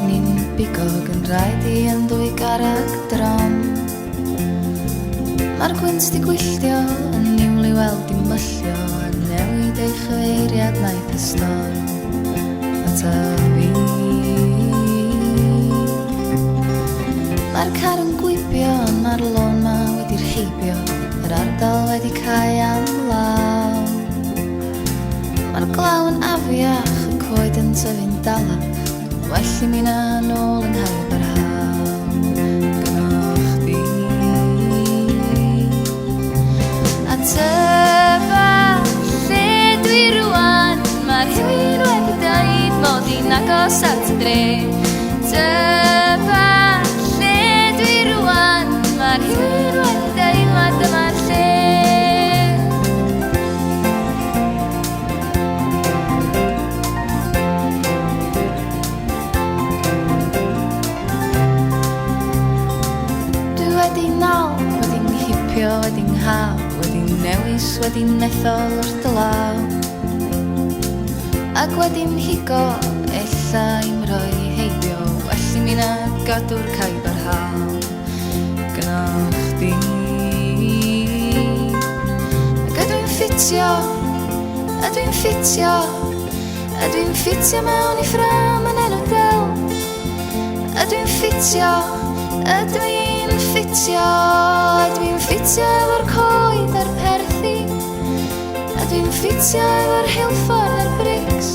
ni'n bigog yn rhaid i yn ddwy garag drom. Mae'r gwynt di gwylltio yn niwl i weld i myllio a newid ei chyfeiriad naeth y storm ata fi. Mae'r car yn gwibio ond mae'r lôn ma wedi'r heibio, yr ardal wedi cael am law. Mae'r glaw yn afiach, y coed yn tyfu'n dala, well i mi na nôl yng nghael yr hawl gynoch chdi. A tyfa lle dwi rwan, mae'r rhywun wedi dweud mod i'n agos at y dre. Tyfa lle dwi rwan, mae'r rhywun wedi dweud ma dyma'r lle. Wedi'n hipio, wedi'n haw, wedi'n newis, wedi'n ethol wrth y law. Ac wedi'n higo, ella i'm roi heibio, well i mi na gadw'r caib ar hawl gynoch chdi. Ac ydw i'n ffitio, ydw i'n ffitio, ydw i'n ffitio mewn i ffram yn enw del. Ydw i'n ffitio, ydw i'n ffitio, ydw i'n ffitio efo'r coed a'r perthi, ydw i'n ffitio efo'r rheilffordd a'r brics.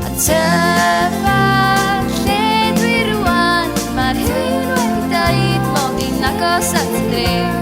A tyfa lle dwi rwan, mae'r rhywun wedi dweud mod i'n agos at y dre.